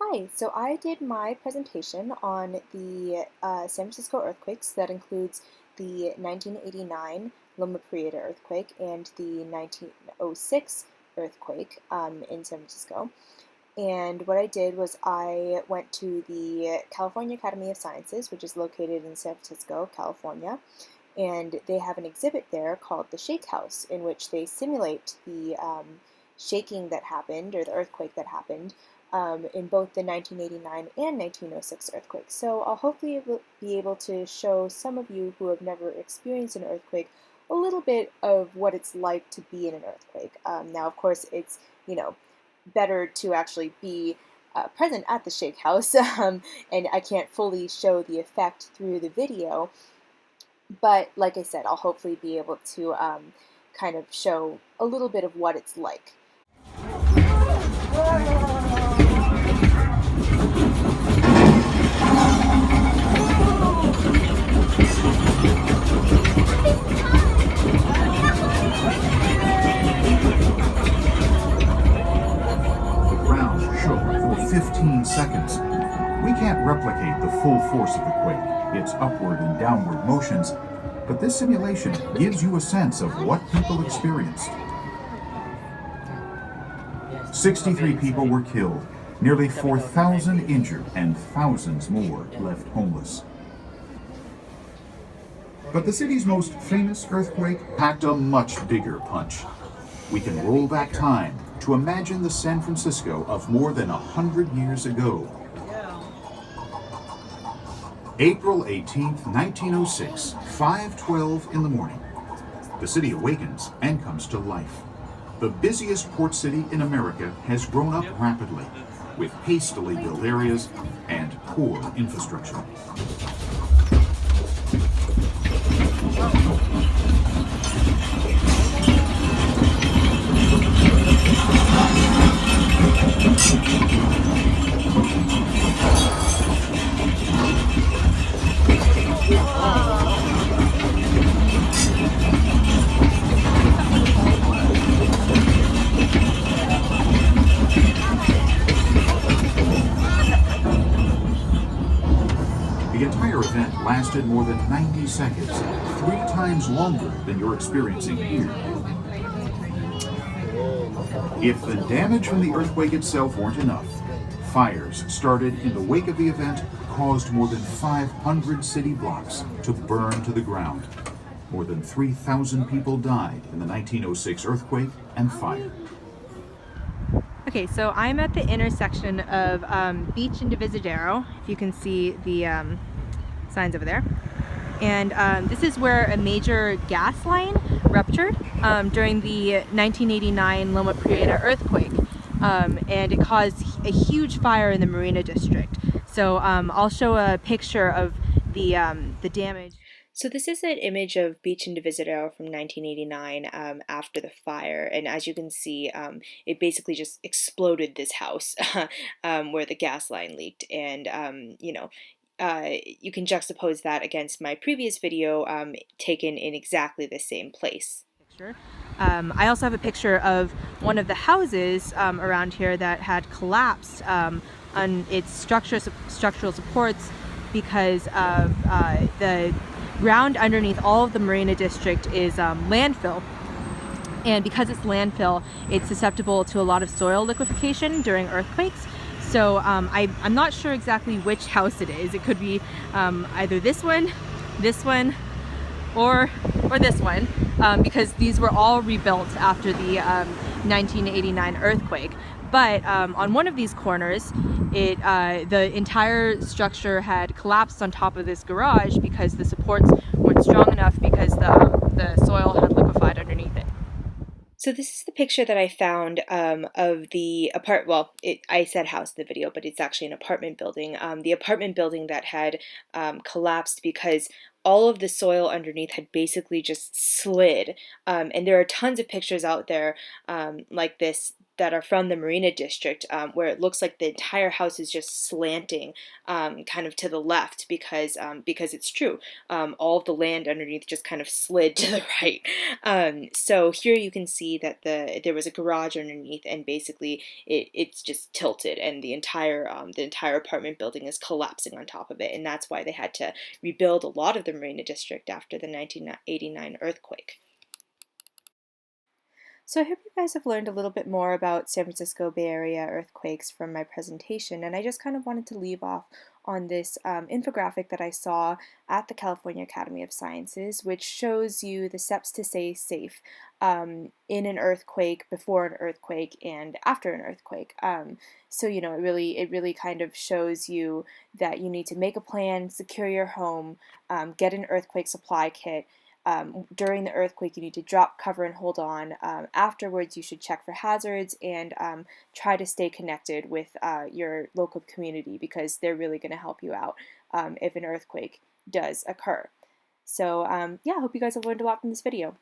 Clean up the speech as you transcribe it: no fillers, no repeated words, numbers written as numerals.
Hi, so I did my presentation on the San Francisco earthquakes. That includes the 1989 Loma Prieta earthquake and the 1906 earthquake in San Francisco. And what I did was I went to the California Academy of Sciences, which is located in San Francisco, California, and they have an exhibit there called the Shake House, in which they simulate the shaking that happened, or the earthquake that happened, in both the 1989 and 1906 earthquakes. So I'll hopefully be able to show some of you who have never experienced an earthquake a little bit of what it's like to be in an earthquake. Now, of course, it's, better to actually be present at the Shake House, and I can't fully show the effect through the video, but like I said, I'll hopefully be able to kind of show a little bit of what it's like. The ground shook for 15 seconds. We can't replicate the full force of the quake, its upward and downward motions, but this simulation gives you a sense of what people experienced. 63 people were killed, nearly 4,000 injured, and thousands more left homeless. But the city's most famous earthquake packed a much bigger punch. We can roll back time to imagine the San Francisco of more than 100 years ago. April 18th, 1906, 5:12 in the morning. The city awakens and comes to life. The busiest port city in America has grown up rapidly, with hastily built areas and poor infrastructure. The entire event lasted more than 90 seconds, 3 times longer than you're experiencing here. If the damage from the earthquake itself weren't enough, fires started in the wake of the event caused more than 500 city blocks to burn to the ground. More than 3,000 people died in the 1906 earthquake and fire. Okay, so I'm at the intersection of Beach and Divisadero, if you can see the signs over there. And this is where a major gas line ruptured during the 1989 Loma Prieta earthquake. And it caused a huge fire in the Marina District. So I'll show a picture of the damage. So this is an image of Beach and Divisadero from 1989 after the fire, and as you can see, it basically just exploded this house where the gas line leaked, and you can juxtapose that against my previous video taken in exactly the same place. I also have a picture of one of the houses around here that had collapsed on its structural supports because of the ground underneath all of the Marina District is landfill. And because it's landfill, it's susceptible to a lot of soil liquefaction during earthquakes. So I'm not sure exactly which house it is. It could be either this one, or this one, because these were all rebuilt after the 1989 earthquake. But on one of these corners, the entire structure had collapsed on top of this garage because the supports weren't strong enough because the soil had liquefied underneath it. So this is the picture that I found of the I said house in the video, but it's actually an apartment building. The apartment building that had collapsed because all of the soil underneath had basically just slid. And there are tons of pictures out there like this that are from the Marina District, where it looks like the entire house is just slanting kind of to the left because it's true. All of the land underneath just kind of slid to the right. So here you can see that there was a garage underneath, and basically it's just tilted, and the entire apartment building is collapsing on top of it, and that's why they had to rebuild a lot of the Marina District after the 1989 earthquake. So I hope you guys have learned a little bit more about San Francisco Bay Area earthquakes from my presentation, and I just kind of wanted to leave off on this infographic that I saw at the California Academy of Sciences, which shows you the steps to stay safe in an earthquake, before an earthquake, and after an earthquake. So you know, it really kind of shows you that you need to make a plan, secure your home, get an earthquake supply kit. During the earthquake, you need to drop, cover, and hold on. Afterwards, you should check for hazards and try to stay connected with your local community, because they're really going to help you out if an earthquake does occur. So yeah, I hope you guys have learned a lot from this video.